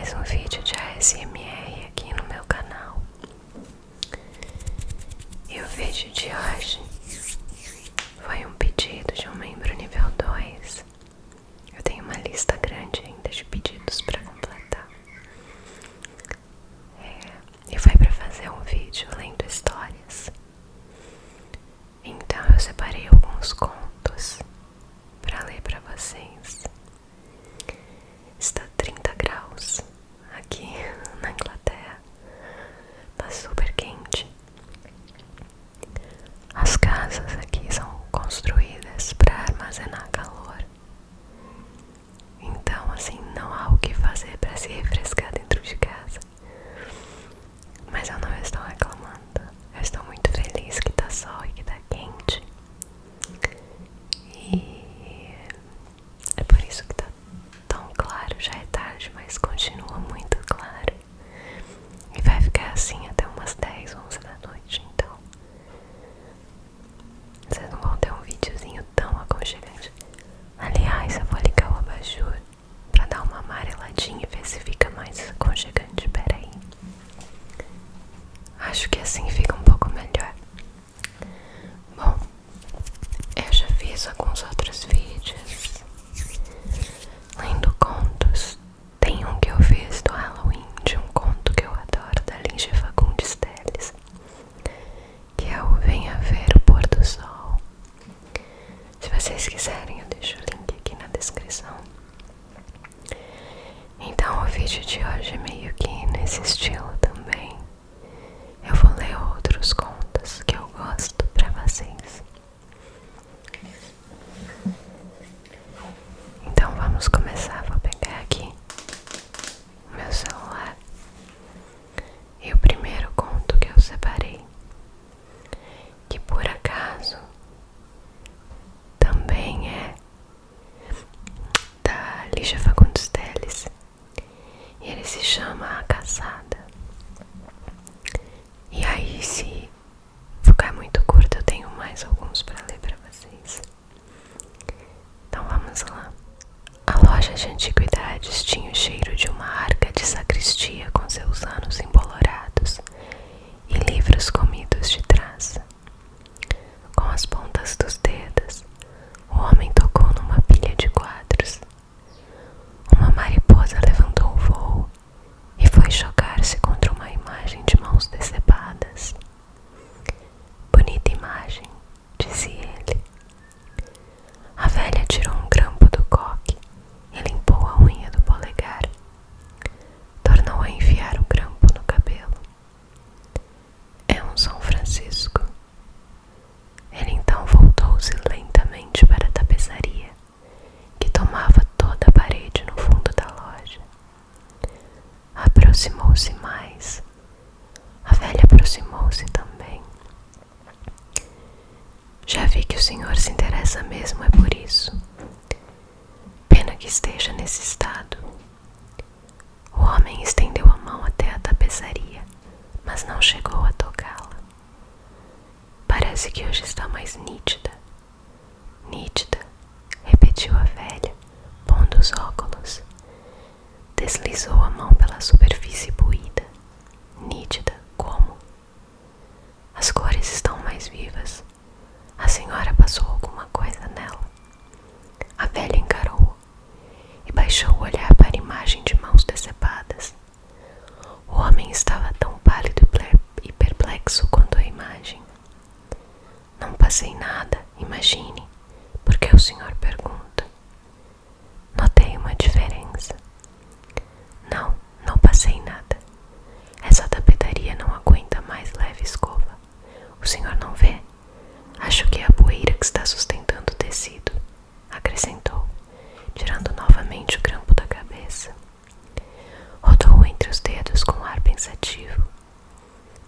mais um vídeo de ASMR aqui no meu canal. E o vídeo de hoje foi um pedido de um membro nível 2. Eu tenho uma lista grande ainda de pedidos para completar. E foi para fazer um vídeo lendo histórias. Então eu separei alguns contos para ler para vocês. Está 30 graus aqui na Inglaterra, tá super quente. As casas aqui são construídas para armazenar calor, então assim não há o que fazer para se refrescar dentro de casa. Mas eu não estou reclamando, eu estou muito feliz que tá sol e que tá quente. E é por isso que tá tão claro. Já é tarde, mas continua muito claro. E vai ficar assim até umas 10, 11 da noite. Então vocês não vão ter um videozinho tão aconchegante. Aliás, eu vou ligar o abajur pra dar uma amareladinha e ver se fica mais aconchegante. Pera aí. Acho que assim fica um pouco melhor. Bom, eu já fiz alguns outros vídeos lendo contos. Tem um que eu fiz do Halloween, de um conto que eu adoro, da Lígia Fagundes Telles, que é o Venha Ver o Pôr do Sol. Se vocês quiserem, eu deixo o link aqui na descrição. Então o vídeo de hoje é meio que nesse estilo também. Eu vou ler outros contos que eu gosto pra vocês. Então vamos começar. Vou pegar aqui o meu celular. E o primeiro conto que eu separei, que por acaso também é da Lígia Fagundes Telles, e ele se chama A Caçada. E aí, se ficar muito curto, eu tenho mais alguns para ler para vocês. Então vamos lá. A loja de antiguidades tinha o cheiro de uma arca de sacristia com seus anos embolorados e livros comidos de traça. Com as pontas dos dedos, o homem tocou numa pilha de quadros. Uma mariposa levantou o voo e foi chocar-se contra uma imagem de mãos decepadas. Bonita imagem, disse ele. A velha tirou um grampo do coque e limpou a unha do polegar. Tornou a enfiar o grampo no cabelo. É um São Francisco. Ele então voltou-se lentamente para a tapeçaria, que tomava toda a parede no fundo da loja. Aproximou-se mais. A velha aproximou-se também. Já vi que o senhor se interessa mesmo, é por isso. Pena que esteja nesse estado. O homem estendeu a mão até a tapeçaria, mas não chegou a tocá-la. Parece que hoje está mais nítida. Nítida, repetiu a velha, pondo os óculos. Deslizou a mão pela superfície buída. Nítida como? As cores estão mais vivas. A senhora passou alguma coisa nela? A velha encarou-o e baixou o olhar para a imagem de mãos decepadas. O homem estava tão pálido e perplexo quanto a imagem. Não passei nada, imagine. Por que o senhor pergunta? Notei uma diferença. Não, não passei nada. Essa tapeçaria não aguenta mais leve escova. O senhor não vê? Acho que é a poeira que está sustentando o tecido, acrescentou, tirando novamente o grampo da cabeça. Rodou entre os dedos com ar pensativo.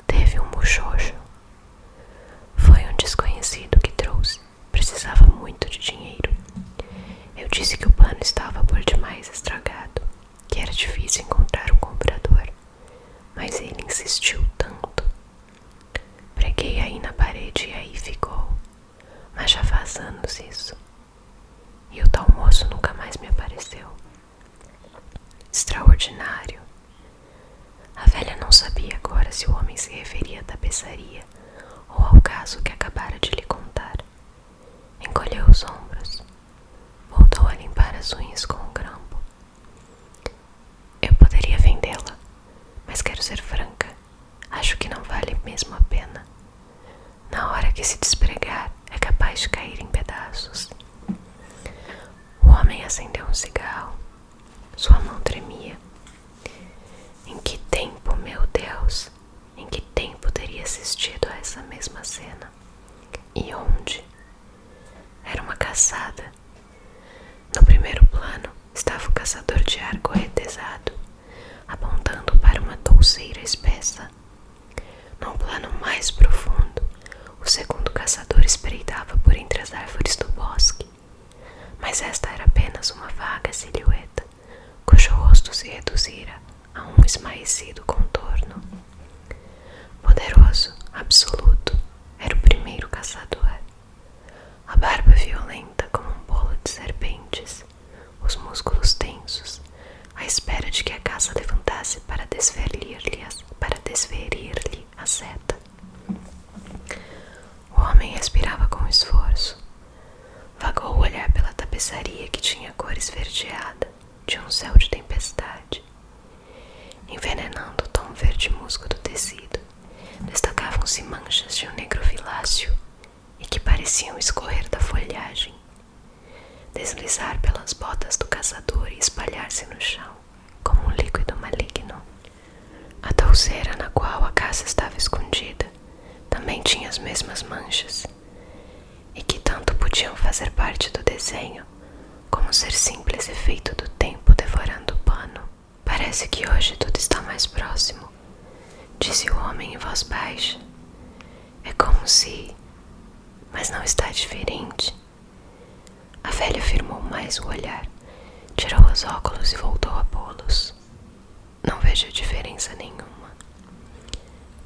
Teve um muxoxo. Foi um desconhecido que trouxe. Precisava muito de dinheiro. Eu disse que o pano estava por demais estragado, que era difícil encontrar um comprador, mas ele insistiu tanto. Preguei aí na parede e aí ficou, mas já faz anos isso. E o tal moço nunca mais me apareceu. Extraordinário, Não sabia agora se o homem se referia à tapeçaria ou ao caso que acabara de lhe contar. Encolheu os ombros. Voltou a limpar as unhas com um grampo. Eu poderia vendê-la, mas quero ser franca. Acho que não vale mesmo a pena. Na hora que se despregar, é capaz de cair em pedaços. O homem acendeu um cigarro. Sua mão tremia. Em que tempo, meu Deus, em que tempo teria assistido a essa mesma cena? E onde? Era uma caçada. No primeiro plano estava o caçador de arco retesado, apontando para uma touceira espessa. Num plano mais profundo, o segundo caçador espreitava por entre as árvores do bosque. Mas esta era apenas uma vaga silhueta, cujo rosto se reduzira a um esmaecido contorno. Poderoso, absoluto, era o primeiro caçador. A barba violenta como um bolo de serpentes, os músculos tensos, à espera de que a caça levantasse para desferir-lhe a seta. O homem respirava com esforço. Vagou o olhar pela tapeçaria que tinha cor esverdeada de um céu de tempestade. Envenenando o tom verde musgo do tecido, destacavam-se manchas de um negro viláceo e que pareciam escorrer da folhagem, deslizar pelas botas do caçador e espalhar-se no chão, como um líquido maligno. A touceira na qual a caça estava escondida também tinha as mesmas manchas, e que tanto podiam fazer parte do desenho, como ser simples efeito do tempo devorando o pano. Parece que hoje tudo está mais próximo, disse o homem em voz baixa. É como se... Mas não está diferente. A velha firmou mais o olhar, tirou os óculos e voltou a pô-los. Não vejo diferença nenhuma.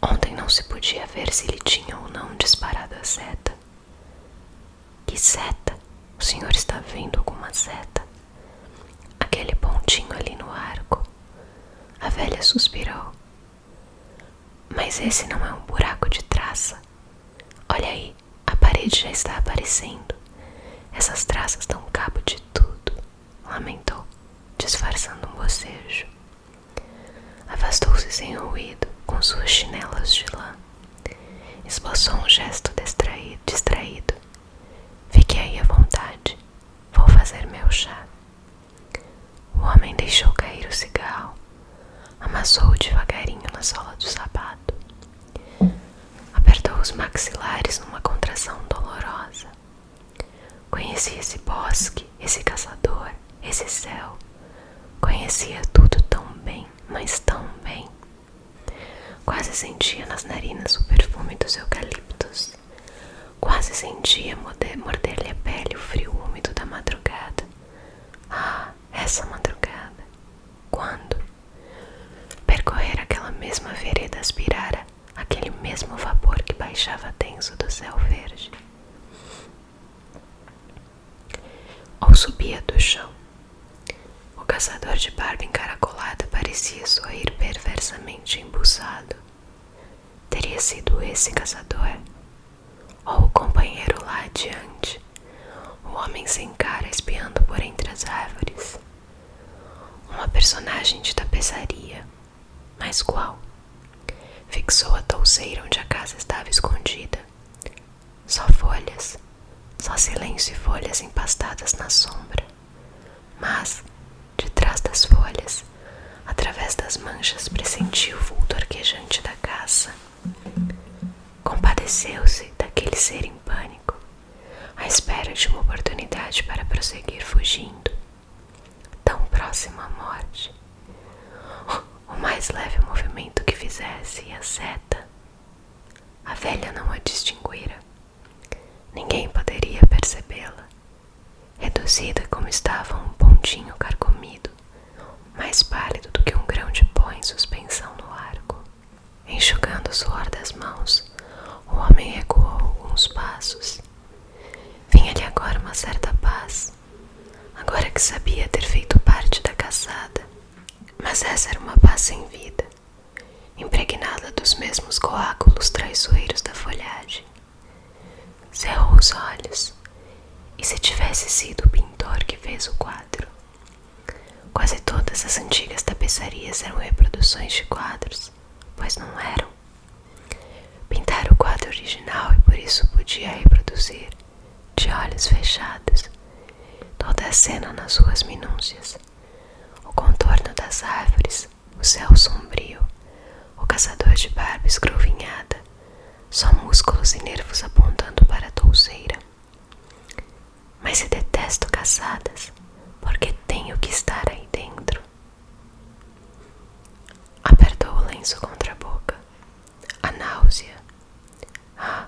Ontem não se podia ver se lhe tinha ou não disparado a seta. Que seta? O senhor está vendo alguma seta? Aquele pontinho ali no arco. A velha suspirou. Mas esse não é um buraco de traça. Olha aí, a parede já está aparecendo. Essas traças dão cabo de tudo, lamentou, disfarçando um bocejo. Afastou-se sem ruído, com suas chinelas de lã. Esboçou um gesto distraído. Fique aí à vontade, vou fazer meu chá. O homem deixou cair o cigarro, amassou-o devagarinho na sola do sapato. Apertou os maxilares numa contração dolorosa. Conhecia esse bosque, esse caçador, esse céu. Conhecia tudo tão bem, mas tão bem. Quase sentia nas narinas o perfume dos eucaliptos. Quase sentia morder-lhe a pele o frio úmido da madrugada. Ah, essa madrugada! Quando? Percorrer aquela mesma vereda aspirara aquele mesmo vapor que baixava denso do céu verde. Ou subia do chão. O caçador de barba encaracolada parecia sorrir perversamente embuçado. Teria sido esse caçador? Ou o companheiro lá adiante, o homem sem cara espiando por entre as árvores? Uma personagem de tapeçaria, mas qual? Fixou a touceira onde a casa estava escondida. Só folhas, só silêncio e folhas empastadas na sombra. Mas, de trás das folhas, através das manchas, pressentiu o vulto arquejante da caça. Compadeceu-se daquele ser em pânico, à espera de uma oportunidade para prosseguir fugindo, tão próximo à morte. O mais leve movimento que fizesse e a seta, a velha não a distinguira. Ninguém poderia percebê-la, reduzida como estava a um pontinho carcomido, mais pálido do que um grão de pó em suspensão no arco. Enxugando o suor das mãos, o homem recuou alguns passos. Vinha-lhe agora uma certa paz, agora que sabia ter feito parte da caçada. Mas essa era uma paz sem vida, impregnada dos mesmos coágulos traiçoeiros da folhagem. Cerrou os olhos, e se tivesse sido o pintor que fez o quadro. Quase todas as antigas tapeçarias eram reproduções de quadros, pois não eram. Pintara o quadro original e por isso podia reproduzir, de olhos fechados, toda a cena nas suas minúcias: o contorno das árvores, o céu sombrio, o caçador de barba escrovinhada, só músculos e nervos apontando para a touceira. Mas se detesto caçadas, porque tenho que estar aí dentro. Apertou o lenço contra a boca. A náusea. Ah,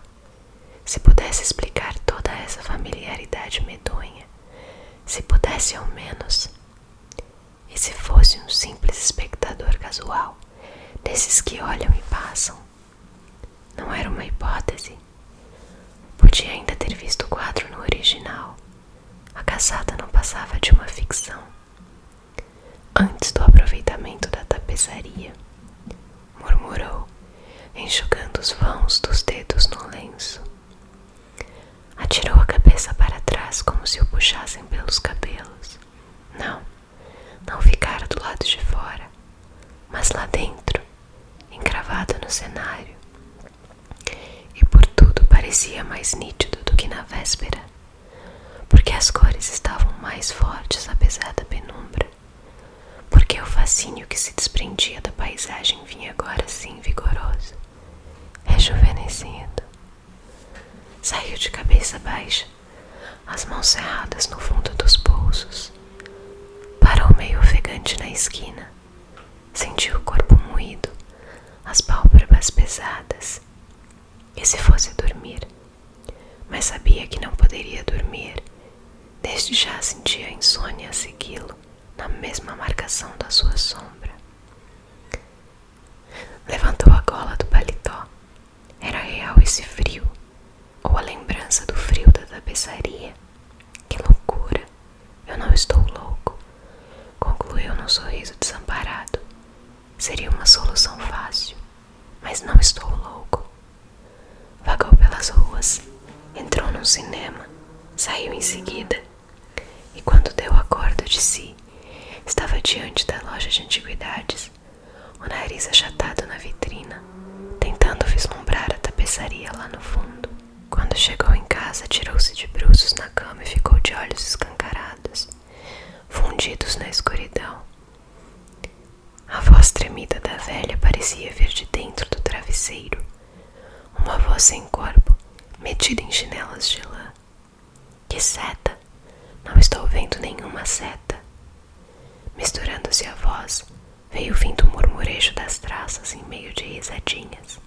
se pudesse explicar toda essa familiaridade medonha, se pudesse ao menos. E se fosse um simples espectador casual, desses que olham e passam? Não era uma hipótese. Podia ainda ter visto o quadro no original. A caçada não passava de uma ficção. Antes do aproveitamento da tapeçaria, murmurou, enxugando os vãos dos dedos no lenço. Atirou a cabeça para trás como se o puxassem pelos cabelos. Não ficara do lado de fora, mas lá dentro, encravado no cenário. E por tudo parecia mais nítido do que na véspera, porque as cores estavam mais fortes apesar da penumbra, porque o fascínio que se desprendia da paisagem vinha agora sim vigoroso, rejuvenescido. Saiu de cabeça baixa, as mãos cerradas no fundo dos bolsos. Parou meio ofegante na esquina. Sentiu o corpo moído, as pálpebras pesadas. E se fosse dormir? Mas sabia que não poderia dormir. Desde já sentia a insônia a segui-lo, na mesma marcação da sua sombra. Levantou a gola do paletó. Era real esse frio, ou a lembrança do frio da tapeçaria? Que loucura! Eu não estou louco, concluiu num sorriso desamparado. Seria uma solução fácil, mas não estou louco. Vagou pelas ruas, entrou num cinema, saiu em seguida, e quando deu a corda de si, estava diante da loja de antiguidades, o nariz achatado na vitrina, tentando vislumbrar a tapeçaria lá no fundo. Quando chegou em casa, tirou-se de bruços na cama e ficou de olhos escancarados, fundidos na escuridão. A voz tremida da velha parecia vir de dentro do travesseiro, uma voz sem corpo, metida em chinelas de lã. Que seta! Não estou vendo nenhuma seta. Misturando-se à voz, veio vindo o murmurejo das traças em meio de risadinhas.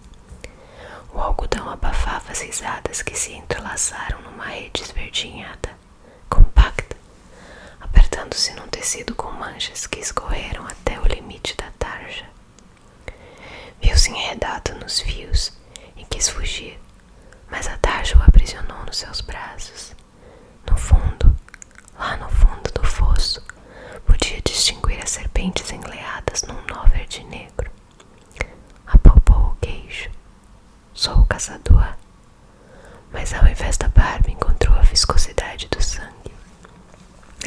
O algodão abafava as risadas que se entrelaçaram numa rede esverdinhada, compacta, apertando-se num tecido com manchas que escorreram até o limite da tarja. Viu-se enredado nos fios e quis fugir, mas a tarja o aprisionou nos seus braços. No fundo, lá no fundo do fosso, podia distinguir as serpentes enleadas num nó verde negro. Apalpou o queixo. Sou o caçador. Mas ao invés da barba encontrou a viscosidade do sangue.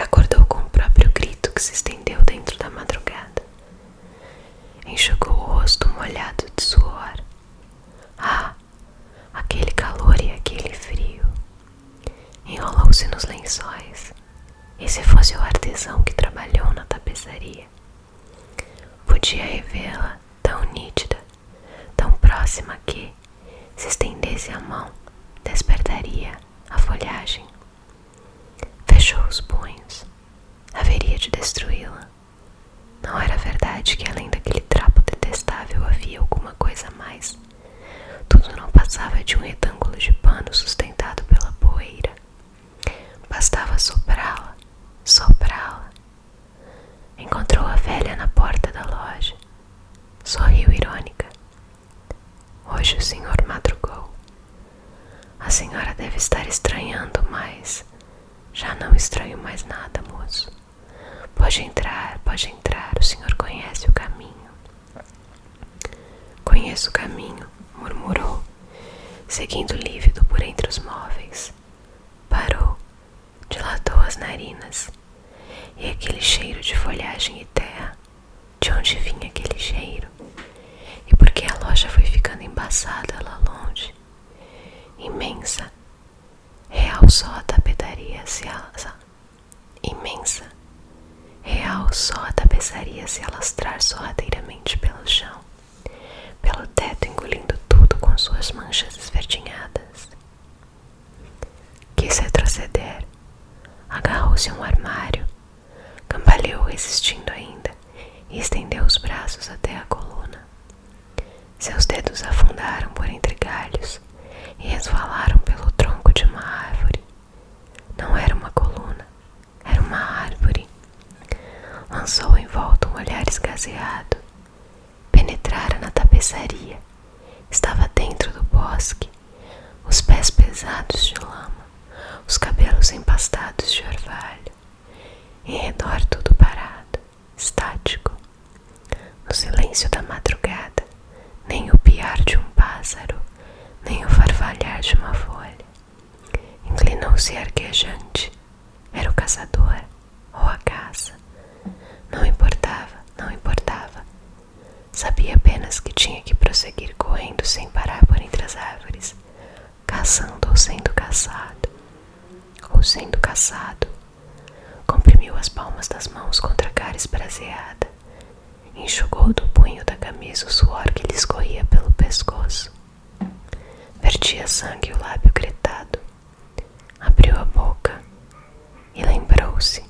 Acordou com o próprio grito que se estendeu dentro da madrugada. Enxugou o rosto molhado de suor. Ah, aquele calor e aquele frio. Enrolou-se nos lençóis. E se fosse o artesão que trabalhou na tapeçaria? Podia revê-la tão nítida, tão próxima que, se estendesse a mão, despertaria a folhagem. Fechou os punhos. Haveria de destruí-la. Não era verdade que além daquele trapo detestável havia alguma coisa a mais. Tudo não passava de um retângulo de pano sustentado pela poeira. Bastava soprá-la, soprá-la. Encontrou a velha na porta da loja. Sorriu irônica. Hoje o senhor madrugou. A senhora deve estar estranhando, mas já não estranho mais nada, moço. Pode entrar, o senhor conhece o caminho. conheço o caminho, murmurou, seguindo lívido por entre os móveis. Parou, dilatou as narinas. E aquele cheiro de folhagem e terra? De onde vinha aquele cheiro? E por que a loja foi ficando embaçada lá longe? Imensa, real só a tapeçaria se alastrar sorrateiramente pelo chão, pelo teto engolindo tudo com suas manchas esverdinhadas. Quis retroceder, agarrou-se a um armário, cambaleou resistindo ainda e estendeu os braços até a coluna. Seus dedos afundaram por entre galhos e resvalaram pelo tronco de uma árvore. Não era uma coluna, era uma árvore. Lançou em volta um olhar esgazeado. Penetrara na tapeçaria. Estava dentro do bosque, os pés pesados de lama, os cabelos empastados de orvalho. Em redor tudo parado, estático. No silêncio da madrugada, nem o piar de um pássaro, nem o farfalhar de uma folha. Inclinou-se arquejante. Era o caçador ou a caça. Não importava, não importava. Sabia apenas que tinha que prosseguir correndo sem parar por entre as árvores, caçando ou sendo caçado. Ou sendo caçado. Comprimiu as palmas das mãos contra a cara esbraseada. Enxugou do punho da camisa o suor que lhe escorria pelo pescoço. Vertia sangue o lábio gritado. Abriu a boca e lembrou-se.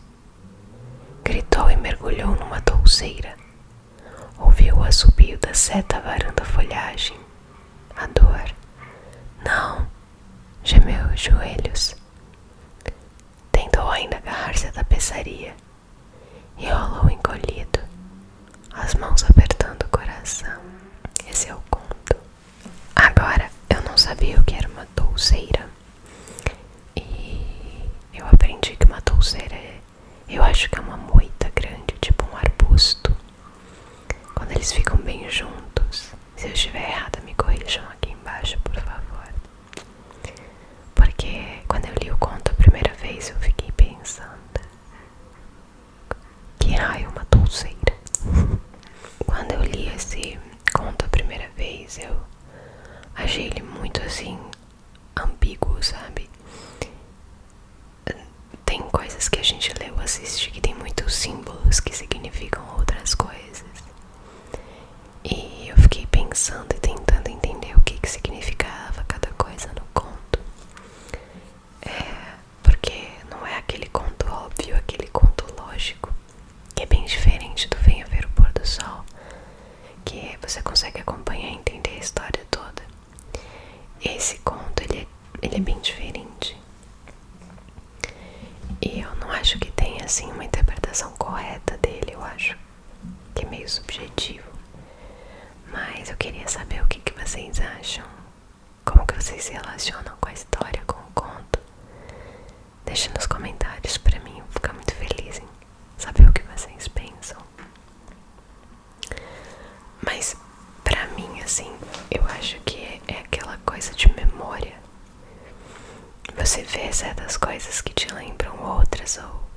Gritou e mergulhou numa touceira. Ouviu o assobio da seta varando a folhagem. A dor. Não! Gemeu os joelhos. Tentou ainda agarrar-se à tapeçaria e rolou encolhido, as mãos apertando o coração. Esse é o conto. Agora, eu não sabia o que era uma touceira. E eu aprendi que uma touceira eu acho que é uma moita grande, tipo um arbusto. Quando eles ficam bem juntos. Se eu estiver errada, me corrijam aqui embaixo, por favor. Porque quando eu li o conto a primeira vez, eu fiquei pensando: que raio uma touceira? Quando eu li esse conto a primeira vez, eu achei ele muito assim, ambíguo, sabe? Tem coisas que a gente lê ou assiste que tem muitos símbolos que significam outras coisas. E eu fiquei pensando e tentando entender o que significava cada coisa no conto. Porque não é aquele conto óbvio, aquele conto lógico, que é bem diferente do Venha Ver o Pôr do Sol, que você consegue acompanhar e entender a história toda. Esse conto, ele é bem diferente. E eu não acho que tenha assim uma interpretação correta dele, eu acho que é meio subjetivo. Mas eu queria saber o que vocês acham. Como que vocês se relacionam com a história, com o conto. Deixa nos comentários pra mim, eu vou ficar muito feliz em saber o que vocês pensam. Mas pra mim, assim, eu acho que é aquela coisa de memória. Você vê certas coisas que te lembram outras, ou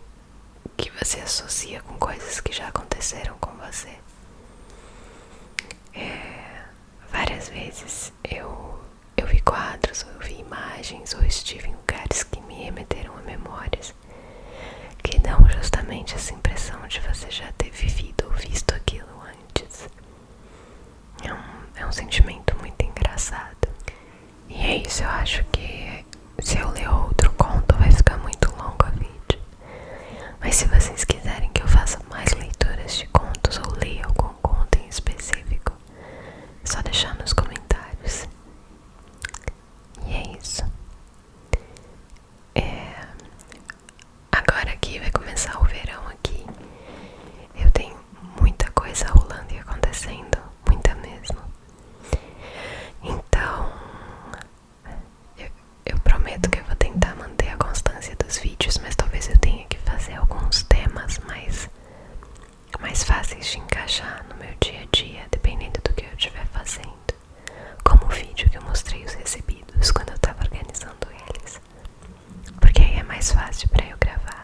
que você associa com coisas que já aconteceram com você. Várias vezes eu vi quadros, ou eu vi imagens, ou estive em lugares que me remeteram a memórias que dão justamente essa impressão de você já ter vivido ou visto aquilo antes. É um sentimento muito engraçado. E é isso, eu acho que se eu ler outro conto vai ficar muito longo o vídeo. Mas se vocês quiserem que eu faça mais leituras de contos ou leia algum conto em específico, é só deixar nos comentários. E é isso. Agora que vai começar o verão aqui, eu tenho muita coisa rolando mostrei os recebidos quando eu tava organizando eles, porque aí é mais fácil pra eu gravar.